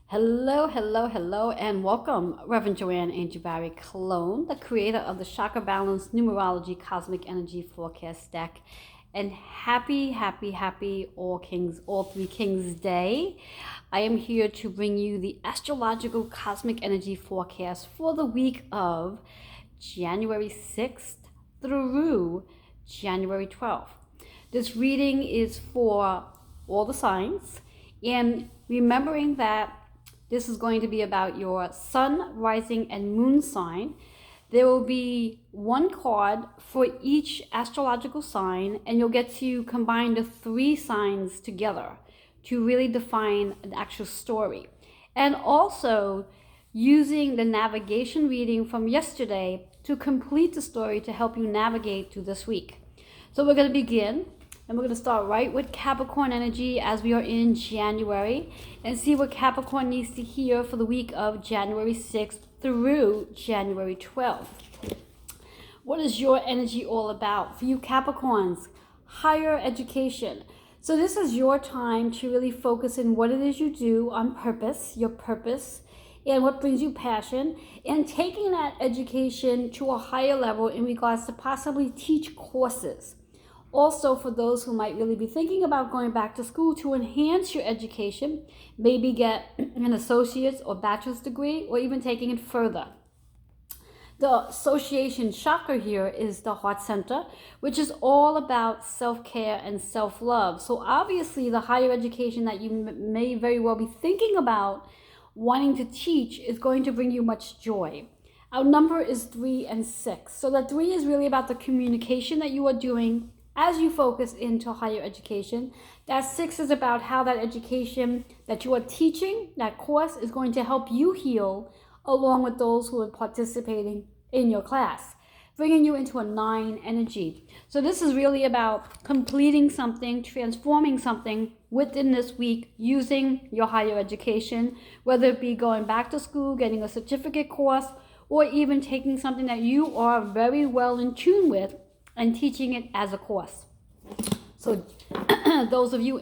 Hello, hello, hello, and welcome, Reverend Joanne Angel Barry Cologne, the creator of the Chakra Balance Numerology Cosmic Energy Forecast deck. And happy All Three Kings Day. I am here to bring you the astrological cosmic energy forecast for the week of January 6th through January 12th. This reading is for all the signs, and remembering that this is going to be about your sun, rising, and moon sign. There will be one card for each astrological sign, and you'll get to combine the three signs together to really define an actual story. And also using the navigation reading from yesterday to complete the story to help you navigate through this week. So we're going to begin. And we're going to start right with Capricorn energy as we are in January and see what Capricorn needs to hear for the week of January 6th through January 12th. What is your energy all about? For you Capricorns, higher education. So this is your time to really focus in what it is you do on purpose, your purpose, and what brings you passion, and taking that education to a higher level in regards to possibly teach courses. Also, for those who might really be thinking about going back to school to enhance your education, maybe get an associate's or bachelor's degree, or even taking it further. The association chakra here is the heart center, which is all about self-care and self-love. So obviously, the higher education that you may very well be thinking about wanting to teach is going to bring you much joy. Our number is 3 and 6. So the 3 is really about the communication that you are doing as you focus into higher education. That 6 is about how that education that you are teaching, that course, is going to help you heal along with those who are participating in your class, bringing you into a 9 energy. So this is really about completing something, transforming something within this week using your higher education, whether it be going back to school, getting a certificate course, or even taking something that you are very well in tune with and teaching it as a course. So those of you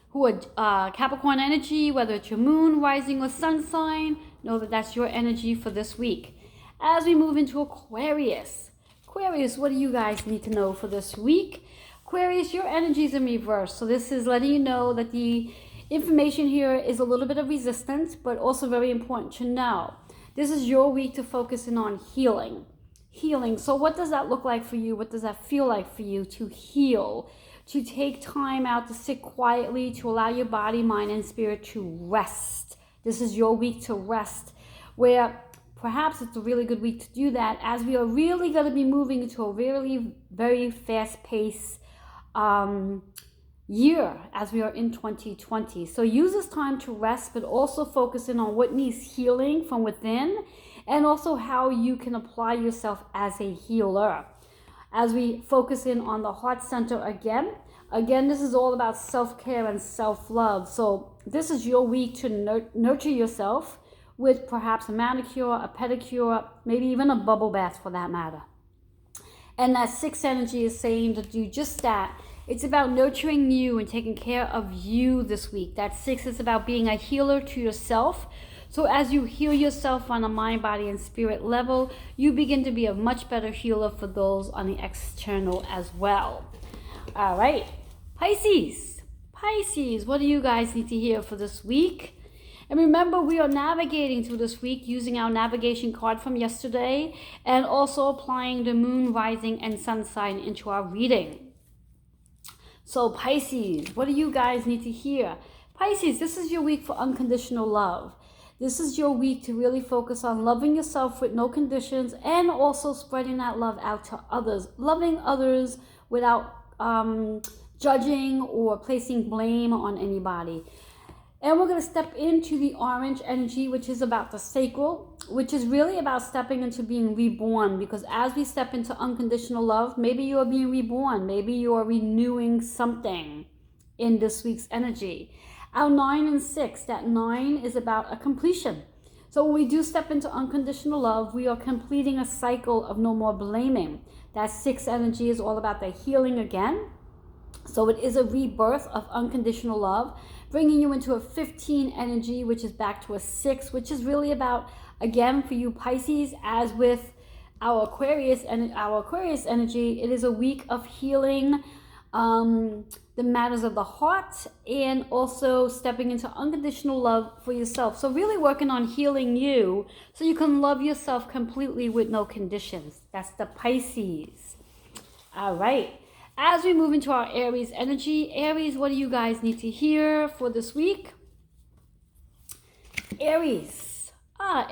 who are Capricorn energy, whether it's your moon, rising, or sun sign, know that that's your energy for this week. As we move into Aquarius, what do you guys need to know for this week? Aquarius, your energy is in reverse. So this is letting you know that the information here is a little bit of resistance, but also very important to know. This is your week to focus in on healing. So what does that look like for you? What does that feel like for you to heal? To take time out to sit quietly, to allow your body, mind, and spirit to rest. This is your week to rest, where perhaps it's a really good week to do that, as we are really going to be moving into a really very fast-paced year as we are in 2020. So use this time to rest, but also focus in on what needs healing from within, and also how you can apply yourself as a healer. As we focus in on the heart center again, this is all about self-care and self-love. So this is your week to nurture yourself with perhaps a manicure, a pedicure, maybe even a bubble bath for that matter. And that 6 energy is saying to do just that. It's about nurturing you and taking care of you this week. That 6 is about being a healer to yourself. So as you heal yourself on a mind, body, and spirit level, you begin to be a much better healer for those on the external as well. All right, Pisces, what do you guys need to hear for this week? And remember, we are navigating through this week using our navigation card from yesterday and also applying the moon, rising, and sun sign into our reading. So Pisces, what do you guys need to hear? Pisces, this is your week for unconditional love. This is your week to really focus on loving yourself with no conditions, and also spreading that love out to others, loving others without judging or placing blame on anybody. And we're going to step into the orange energy, which is about the sacral, which is really about stepping into being reborn. Because as we step into unconditional love, maybe you are being reborn. Maybe you are renewing something in this week's energy. Our 9 and 6, that 9 is about a completion. So when we do step into unconditional love, we are completing a cycle of no more blaming. That 6 energy is all about the healing again. So it is a rebirth of unconditional love, bringing you into a 15 energy, which is back to a 6, which is really about, again, for you Pisces, as with our Aquarius energy, it is a week of healing the matters of the heart, and also stepping into unconditional love for yourself. So really working on healing you so you can love yourself completely with no conditions. That's the Pisces. All right. As we move into our Aries energy, Aries, what do you guys need to hear for this week? Aries.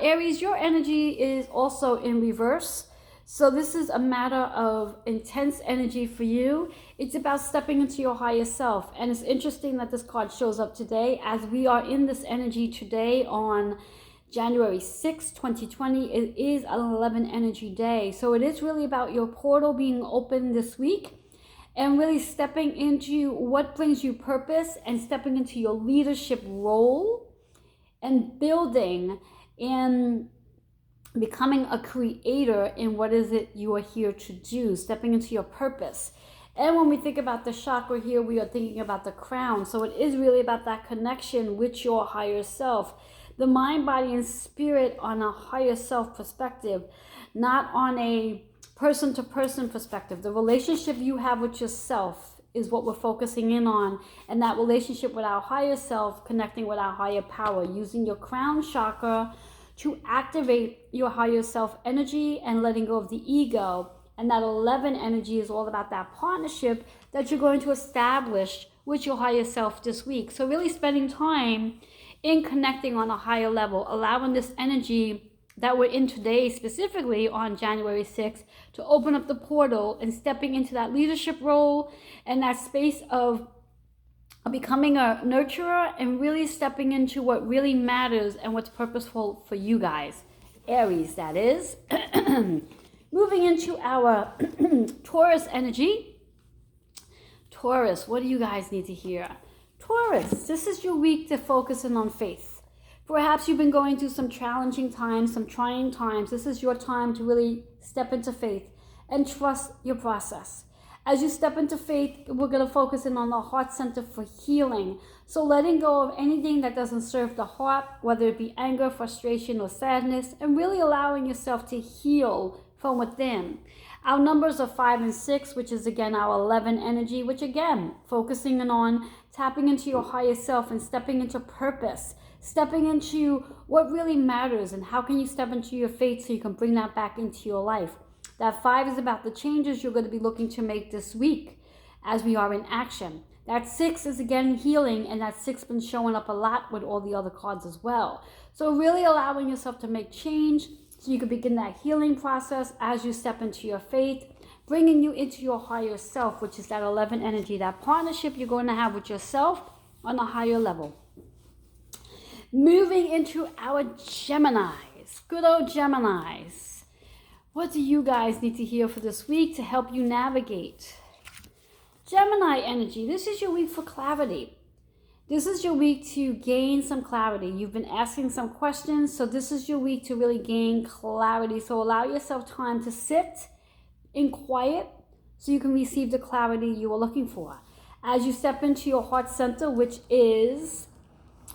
Aries, your energy is also in reverse. So this is a matter of intense energy for you. It's about stepping into your higher self. And it's interesting that this card shows up today, as we are in this energy today on January 6, 2020. It is an 11 energy day. So it is really about your portal being open this week and really stepping into what brings you purpose and stepping into your leadership role and building and becoming a creator in what is it you are here to do, stepping into your purpose. And when we think about the chakra here, we are thinking about the crown. So it is really about that connection with your higher self, the mind, body, and spirit on a higher self perspective, not on a person-to-person perspective. The relationship you have with yourself is what we're focusing in on, and that relationship with our higher self, connecting with our higher power, using your crown chakra to activate your higher self energy and letting go of the ego. And that 11 energy is all about that partnership that you're going to establish with your higher self this week. So really spending time in connecting on a higher level, allowing this energy that we're in today, specifically on January 6th, to open up the portal and stepping into that leadership role and that space of becoming a nurturer and really stepping into what really matters and what's purposeful for you guys. Aries, that is. Moving into our Taurus energy. Taurus, what do you guys need to hear? Taurus, this is your week to focus in on faith. Perhaps you've been going through some challenging times, some trying times. This is your time to really step into faith and trust your process. As you step into faith, we're going to focus in on the heart center for healing. So letting go of anything that doesn't serve the heart, whether it be anger, frustration, or sadness, and really allowing yourself to heal from within. Our numbers are 5 and 6, which is again our 11 energy, which again, focusing in on tapping into your higher self and stepping into purpose, stepping into what really matters, and how can you step into your faith so you can bring that back into your life. That 5 is about the changes you're going to be looking to make this week as we are in action. That 6 is again healing, and that 6 been showing up a lot with all the other cards as well. So really allowing yourself to make change so you can begin that healing process as you step into your faith, bringing you into your higher self, which is that 11 energy, that partnership you're going to have with yourself on a higher level. Moving into our Geminis, good old Geminis. What do you guys need to hear for this week to help you navigate? Gemini energy, this is your week for clarity. This is your week to gain some clarity. You've been asking some questions, so this is your week to really gain clarity. So allow yourself time to sit in quiet so you can receive the clarity you are looking for. As you step into your heart center, which is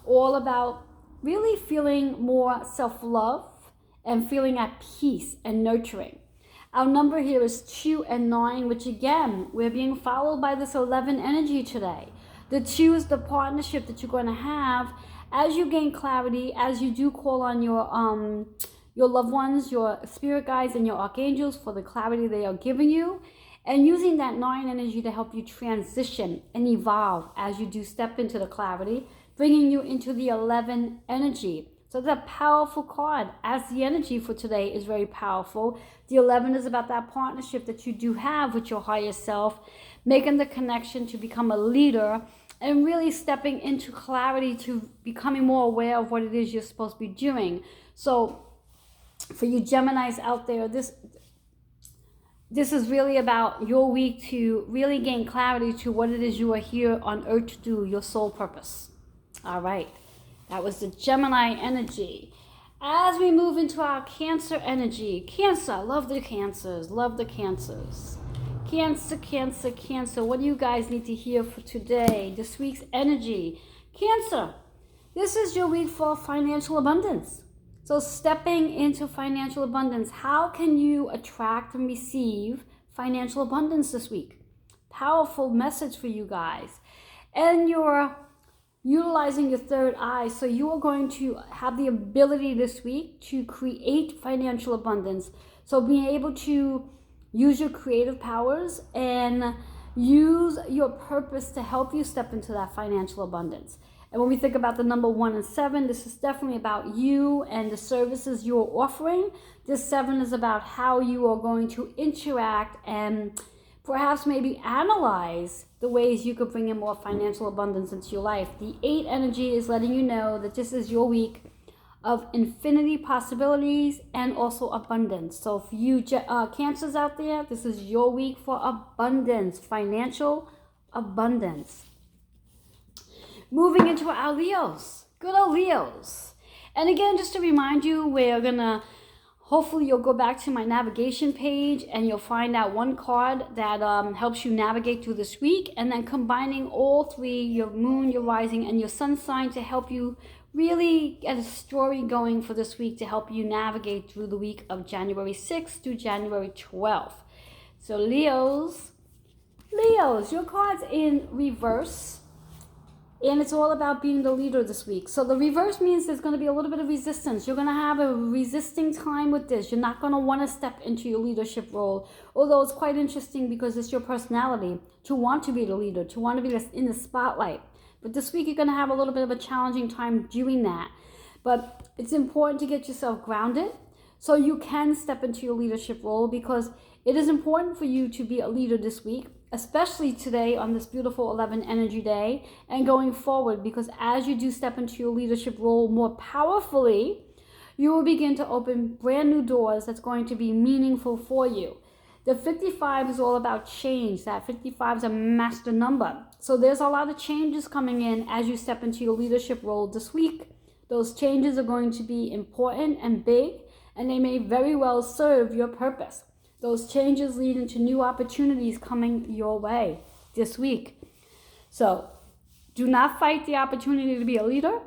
all about really feeling more self-love and feeling at peace and nurturing. Our number here is 2 and 9, which again, we're being followed by this 11 energy today. The 2 is the partnership that you're going to have as you gain clarity, as you do call on your loved ones, your spirit guides, and your archangels for the clarity they are giving you, and using that 9 energy to help you transition and evolve as you do step into the clarity, bringing you into the 11 energy. So it's a powerful card, as the energy for today is very powerful. The 11 is about that partnership that you do have with your higher self, making the connection to become a leader and really stepping into clarity to becoming more aware of what it is you're supposed to be doing. So for you Geminis out there, this is really about your week to really gain clarity to what it is you are here on earth to do, your soul purpose. All right. That was the Gemini energy. As we move into our Cancer energy. Cancer, love the Cancers, love the Cancers. Cancer, Cancer, Cancer. What do you guys need to hear for today? This week's energy. Cancer, this is your week for financial abundance. So stepping into financial abundance, how can you attract and receive financial abundance this week? Powerful message for you guys. And you're utilizing your third eye, so you are going to have the ability this week to create financial abundance. So being able to use your creative powers and use your purpose to help you step into that financial abundance. And when we think about the number 1 and 7, this is definitely about you and the services you're offering. This 7 is about how you are going to interact and perhaps maybe analyze the ways you could bring in more financial abundance into your life. The 8 energy is letting you know that this is your week of infinity possibilities and also abundance. So for you Cancers out there, this is your week for abundance, financial abundance. Moving into our Leos, good old Leos. And again, just to remind you, hopefully you'll go back to my navigation page and you'll find out one card that helps you navigate through this week, and then combining all 3, your moon, your rising, and your sun sign, to help you really get a story going for this week to help you navigate through the week of January 6th to January 12th. So Leos, your card's in reverse. And it's all about being the leader this week. So the reverse means there's going to be a little bit of resistance. You're going to have a resisting time with this. You're not going to want to step into your leadership role. Although it's quite interesting because it's your personality to want to be the leader, to want to be in the spotlight. But this week you're going to have a little bit of a challenging time doing that. But it's important to get yourself grounded so you can step into your leadership role, because it is important for you to be a leader this week, especially today on this beautiful 11 energy day and going forward, because as you do step into your leadership role more powerfully, you will begin to open brand new doors that's going to be meaningful for you. The 55 is all about change. That 55 is a master number. So there's a lot of changes coming in as you step into your leadership role this week. Those changes are going to be important and big, and they may very well serve your purpose. Those changes lead into new opportunities coming your way this week. So do not fight the opportunity to be a leader.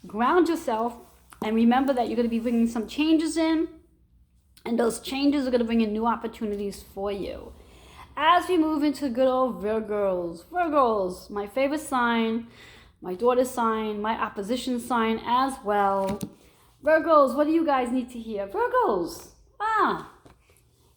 Ground yourself and remember that you're going to be bringing some changes in, and those changes are going to bring in new opportunities for you. As we move into good old Virgos, my favorite sign, my daughter's sign, my opposition sign as well. Virgos, what do you guys need to hear? Virgos,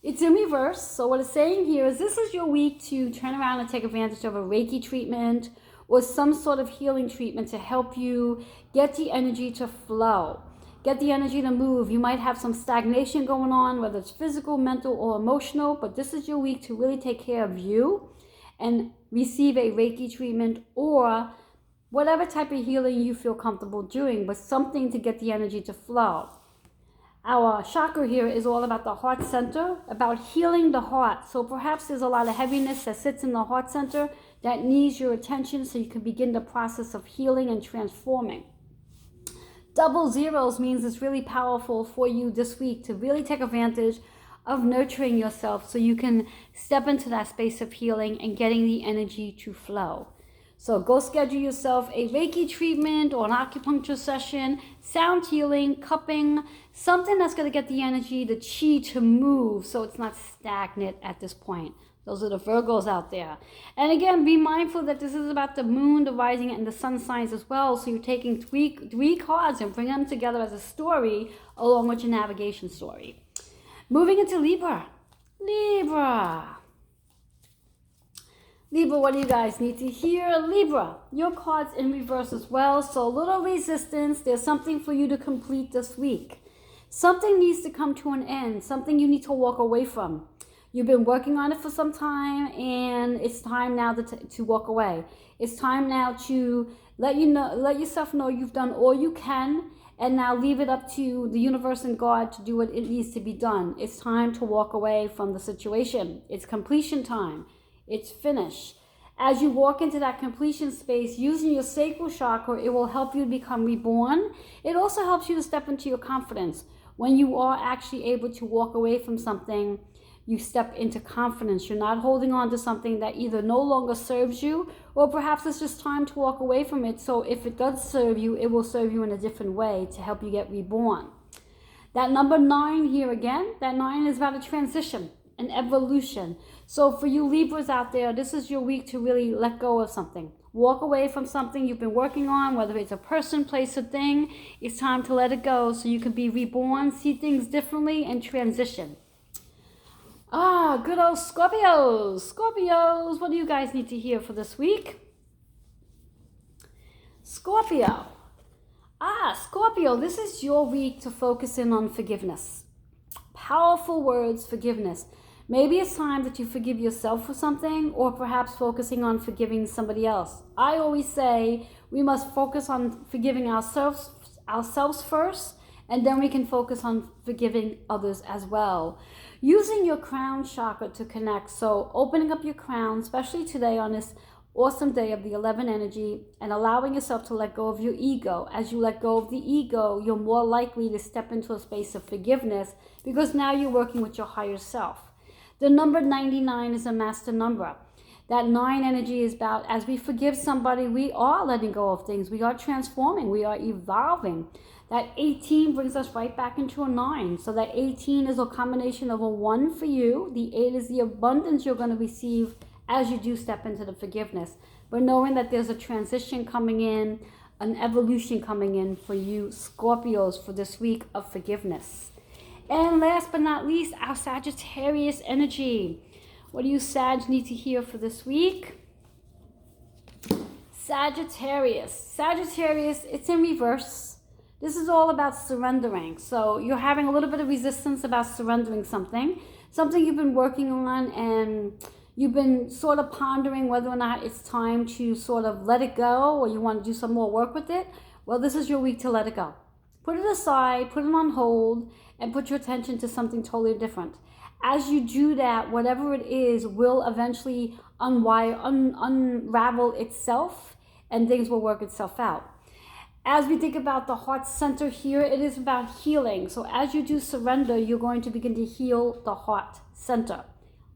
it's in reverse. So what it's saying here is this is your week to turn around and take advantage of a Reiki treatment or some sort of healing treatment to help you get the energy to flow, get the energy to move. You might have some stagnation going on, whether it's physical, mental, or emotional, but this is your week to really take care of you and receive a Reiki treatment or whatever type of healing you feel comfortable doing, but something to get the energy to flow. Our chakra here is all about the heart center, about healing the heart. So perhaps there's a lot of heaviness that sits in the heart center that needs your attention so you can begin the process of healing and transforming. Double zeros means it's really powerful for you this week to really take advantage of nurturing yourself so you can step into that space of healing and getting the energy to flow. So go schedule yourself a Reiki treatment or an acupuncture session, sound healing, cupping, something that's going to get the energy, the chi to move so it's not stagnant at this point. Those are the Virgos out there. And again, be mindful that this is about the moon, the rising, and the sun signs as well. So you're taking three cards and bringing them together as a story along with your navigation story. Moving into Libra. Libra, what do you guys need to hear? Libra, your card's in reverse as well. So a little resistance. There's something for you to complete this week. Something needs to come to an end. Something you need to walk away from. You've been working on it for some time, and it's time now to walk away. It's time now to let yourself know you've done all you can, and now leave it up to the universe and God to do what it needs to be done. It's time to walk away from the situation. It's completion time. It's finished. As you walk into that completion space, using your sacral chakra, it will help you become reborn. It also helps you to step into your confidence. When you are actually able to walk away from something, you step into confidence. You're not holding on to something that either no longer serves you, or perhaps it's just time to walk away from it. So if it does serve you, it will serve you in a different way to help you get reborn. That number 9 here again, that 9 is about a transition, an evolution. So for you Libras out there, this is your week to really let go of something. Walk away from something you've been working on, whether it's a person, place, or thing. It's time to let it go so you can be reborn, see things differently, and transition. Good old Scorpios. Scorpios, what do you guys need to hear for this week? Scorpio. Scorpio, this is your week to focus in on forgiveness. Powerful words, forgiveness. Maybe it's time that you forgive yourself for something, or perhaps focusing on forgiving somebody else. I always say we must focus on forgiving ourselves first, and then we can focus on forgiving others as well. Using your crown chakra to connect. So opening up your crown, especially today on this awesome day of the 11 energy, and allowing yourself to let go of your ego. As you let go of the ego, you're more likely to step into a space of forgiveness, because now you're working with your higher self. The number 99 is a master number. That 9 energy is about, as we forgive somebody, we are letting go of things. We are transforming. We are evolving. That 18 brings us right back into a 9. So that 18 is a combination of a 1 for you. The 8 is the abundance you're going to receive as you do step into the forgiveness. But knowing that there's a transition coming in, an evolution coming in for you Scorpios for this week of forgiveness. And last but not least, our Sagittarius energy. What do you Sag need to hear for this week? Sagittarius. Sagittarius, it's in reverse. This is all about surrendering. So you're having a little bit of resistance about surrendering something you've been working on, and you've been sort of pondering whether or not it's time to sort of let it go, or you want to do some more work with it. Well, this is your week to let it go. Put it aside, put it on hold, and put your attention to something totally different. As you do that, whatever it is will eventually unravel itself, and things will work itself out. As we think about the heart center here, it is about healing. So as you do surrender, you're going to begin to heal the heart center.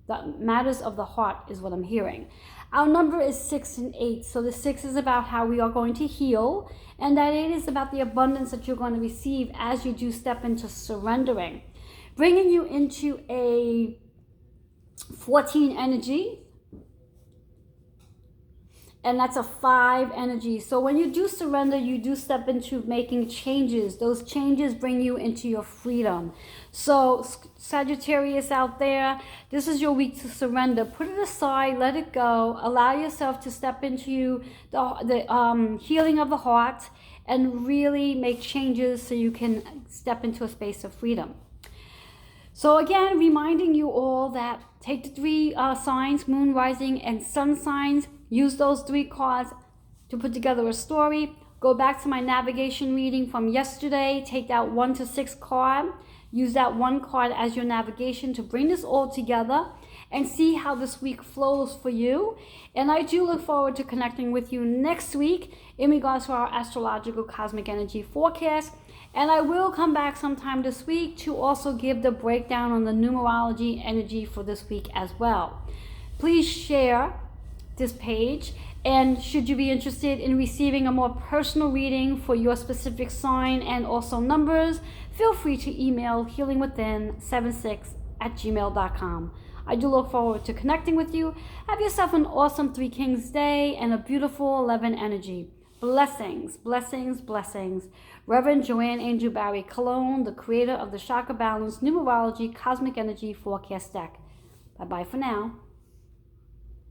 The matters of the heart is what I'm hearing. Our number is 6 and 8. So the 6 is about how we are going to heal, and that 8 is about the abundance that you're going to receive as you do step into surrendering. Bringing you into a 14 energy, and that's a 5 energy. So when you do surrender, you do step into making changes. Those changes bring you into your freedom. So Sagittarius out there, this is your week to surrender. Put it aside, let it go. Allow yourself to step into the healing of the heart, and really make changes so you can step into a space of freedom. So again, reminding you all that take the 3 signs, moon, rising, and sun signs. Use those 3 cards to put together a story. Go back to my navigation reading from yesterday. Take that 1 to 6 card. Use that 1 card as your navigation to bring this all together and see how this week flows for you. And I do look forward to connecting with you next week in regards to our astrological cosmic energy forecast. And I will come back sometime this week to also give the breakdown on the numerology energy for this week as well. Please share this page, and should you be interested in receiving a more personal reading for your specific sign and also numbers, feel free to email healingwithin76@gmail.com. I do look forward to connecting with you. Have yourself an awesome 3 Kings day and a beautiful 11 energy. Blessings, blessings, blessings. Reverend Joanne Angel Barry Cologne, the creator of the Chakra Balance Numerology Cosmic Energy Forecast Deck. Bye-bye for now.